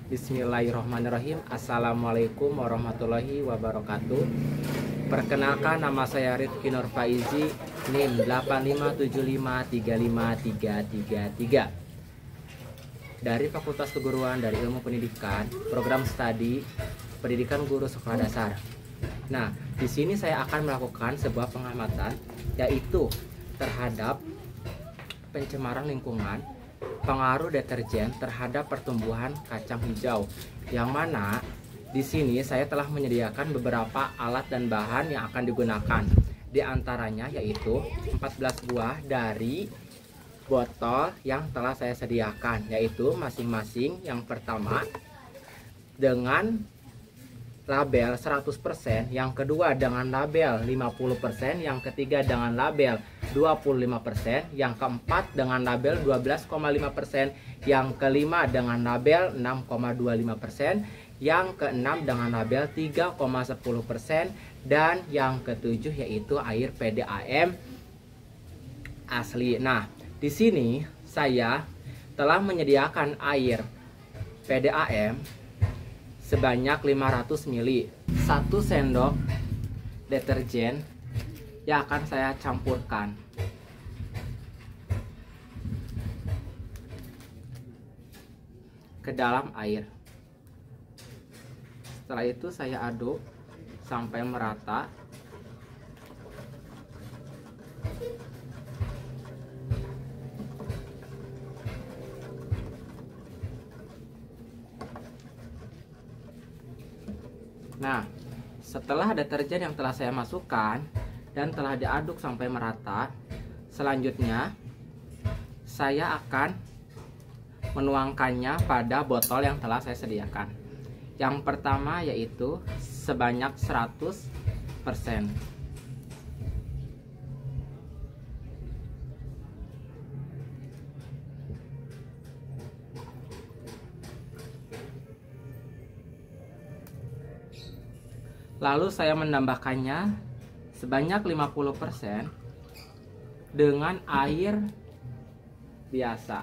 Bismillahirrahmanirrahim. Assalamualaikum warahmatullahi wabarakatuh. Perkenalkan, nama saya Rifki Nur Faizi, NIM 857535333 dari Fakultas Keguruan dari Ilmu Pendidikan, Program Studi Pendidikan Guru Sekolah Dasar. Nah, di sini saya akan melakukan sebuah pengamatan, yaitu terhadap pencemaran lingkungan, pengaruh deterjen terhadap pertumbuhan kacang hijau, yang mana di sini saya telah menyediakan beberapa alat dan bahan yang akan digunakan. Di antaranya yaitu 14 buah dari botol yang telah saya sediakan, yaitu masing-masing yang pertama dengan label 100%, yang kedua dengan label 50%, yang ketiga dengan label 25%, yang keempat dengan label 12,5%, yang kelima dengan label 6,25%, yang keenam dengan label 3,10%, dan yang ketujuh yaitu air PDAM asli. Nah, di sini saya telah menyediakan air PDAM sebanyak 500 ml, 1 sendok deterjen yang akan saya campurkan. Ke dalam air. Setelah itu saya aduk sampai merata. Nah, setelah deterjen yang telah saya masukkan dan telah diaduk sampai merata, selanjutnya saya akan menuangkannya pada botol yang telah saya sediakan. Yang pertama yaitu sebanyak 100%. Lalu saya menambahkannya sebanyak 50% dengan air biasa.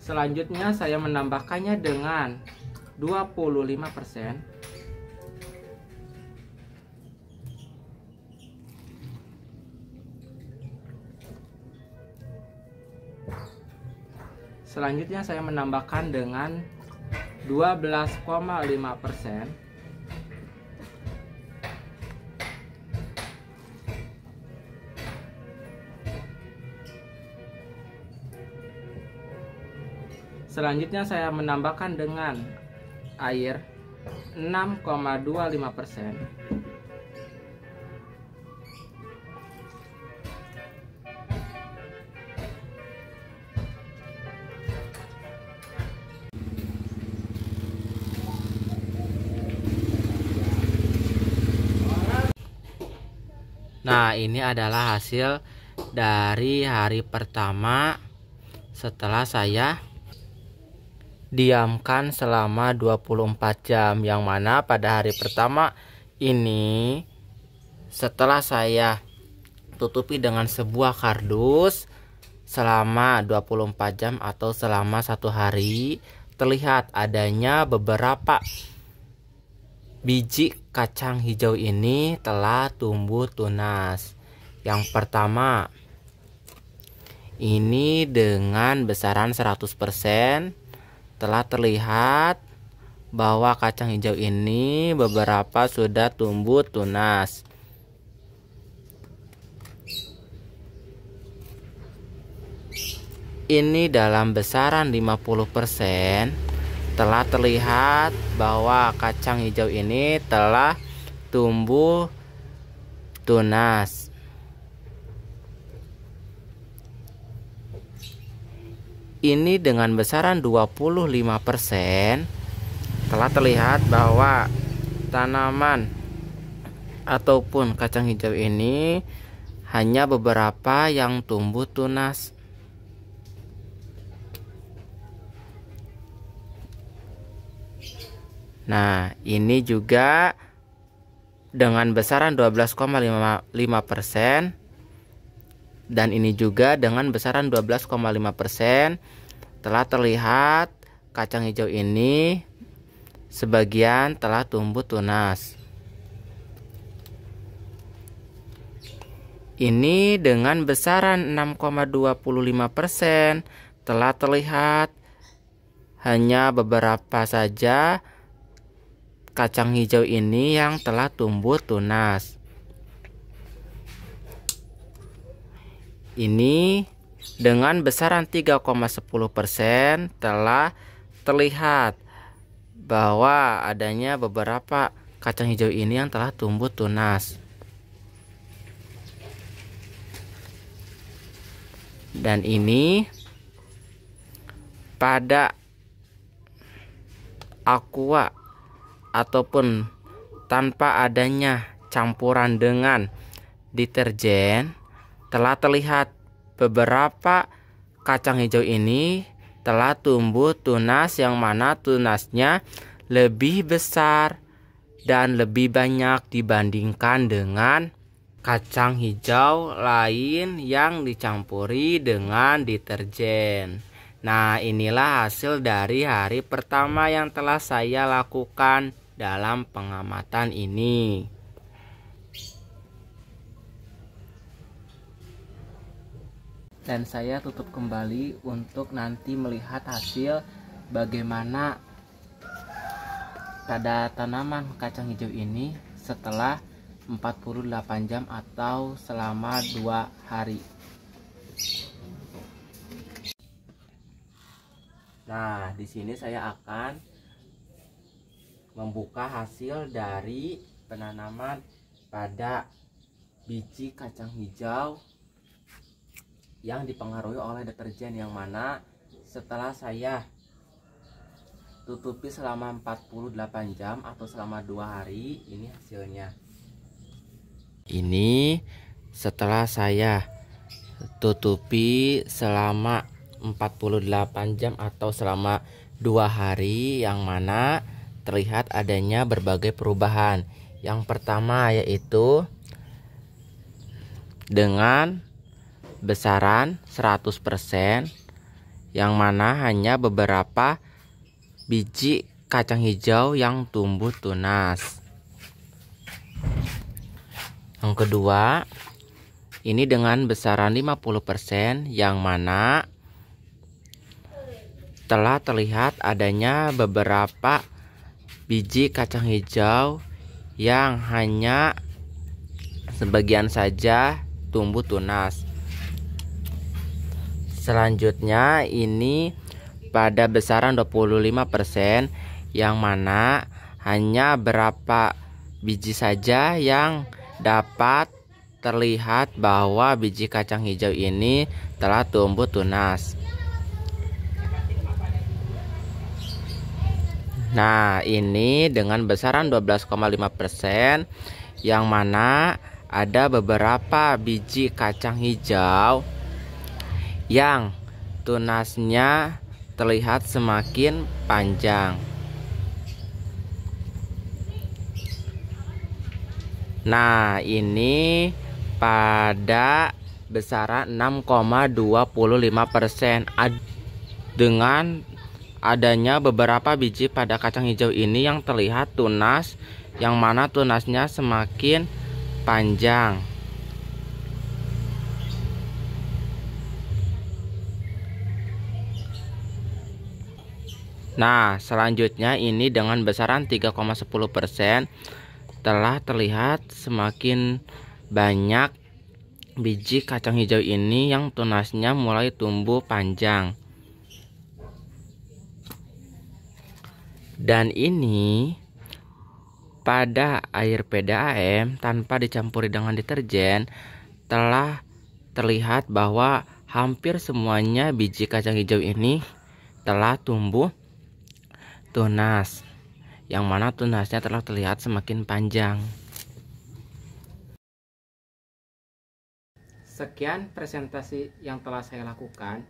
Selanjutnya saya menambahkannya dengan 25%. Selanjutnya saya menambahkan dengan 12,5%. Selanjutnya saya menambahkan dengan air 6,25%. Nah, ini adalah hasil dari hari pertama setelah saya diamkan selama 24 jam, yang mana pada hari pertama ini setelah saya tutupi dengan sebuah kardus selama 24 jam atau selama 1 hari, terlihat adanya beberapa biji kacang hijau ini telah tumbuh tunas. Yang pertama ini dengan besaran 100%, telah terlihat bahwa kacang hijau ini beberapa sudah tumbuh tunas. Ini dalam besaran 50%, telah terlihat bahwa kacang hijau ini telah tumbuh tunas. Ini dengan besaran 25%, telah terlihat bahwa tanaman ataupun kacang hijau ini hanya beberapa yang tumbuh tunas. Nah, ini juga dengan besaran 12,5% dan ini juga dengan besaran 12,5%. Telah terlihat kacang hijau ini sebagian telah tumbuh tunas. Ini dengan besaran 6,25% telah terlihat hanya beberapa saja kacang hijau ini yang telah tumbuh tunas. Ini dengan besaran 3,10% telah terlihat bahwa adanya beberapa kacang hijau ini yang telah tumbuh tunas. Dan ini pada aqua ataupun tanpa adanya campuran dengan deterjen, telah terlihat beberapa kacang hijau ini telah tumbuh tunas, yang mana tunasnya lebih besar dan lebih banyak dibandingkan dengan kacang hijau lain yang dicampuri dengan deterjen. Nah, inilah hasil dari hari pertama yang telah saya lakukan dalam pengamatan ini. Dan saya tutup kembali untuk nanti melihat hasil bagaimana pada tanaman kacang hijau ini setelah 48 jam atau selama 2 hari. Nah, di sini saya akan membuka hasil dari penanaman pada biji kacang hijau yang dipengaruhi oleh deterjen, yang mana setelah saya tutupi selama 48 jam atau selama 2 hari, ini hasilnya. Ini setelah saya tutupi selama 48 jam atau selama 2 hari, yang mana terlihat adanya berbagai perubahan. Yang pertama yaitu dengan besaran 100%, yang mana hanya beberapa biji kacang hijau yang tumbuh tunas. Yang kedua, ini dengan besaran 50%, yang mana telah terlihat adanya beberapa biji kacang hijau yang hanya sebagian saja tumbuh tunas. Selanjutnya ini pada besaran 25%, yang mana hanya berapa biji saja yang dapat terlihat bahwa biji kacang hijau ini telah tumbuh tunas. Nah, ini dengan besaran 12,5%, yang mana ada beberapa biji kacang hijau yang tunasnya terlihat semakin panjang. Nah, ini pada besaran 6,25%. Dengan adanya beberapa biji pada kacang hijau ini yang terlihat tunas, yang mana tunasnya semakin panjang. Nah, selanjutnya ini dengan besaran 3,10%, telah terlihat semakin banyak biji kacang hijau ini yang tunasnya mulai tumbuh panjang. Dan ini pada air PDAM tanpa dicampuri dengan deterjen, telah terlihat bahwa hampir semuanya biji kacang hijau ini telah tumbuh tunas, yang mana tunasnya telah terlihat semakin panjang. Sekian presentasi yang telah saya lakukan,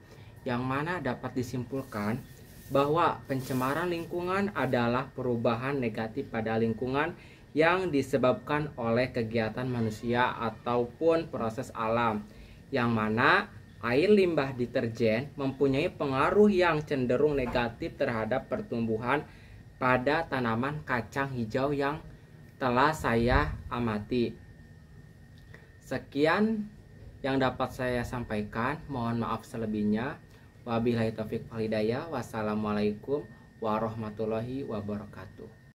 yang mana dapat disimpulkan bahwa pencemaran lingkungan adalah perubahan negatif pada lingkungan yang disebabkan oleh kegiatan manusia ataupun proses alam, yang mana air limbah deterjen mempunyai pengaruh yang cenderung negatif terhadap pertumbuhan pada tanaman kacang hijau yang telah saya amati. Sekian yang dapat saya sampaikan, mohon maaf selebihnya. Wabillahi taufiq wal hidayah. Wassalamualaikum warahmatullahi wabarakatuh.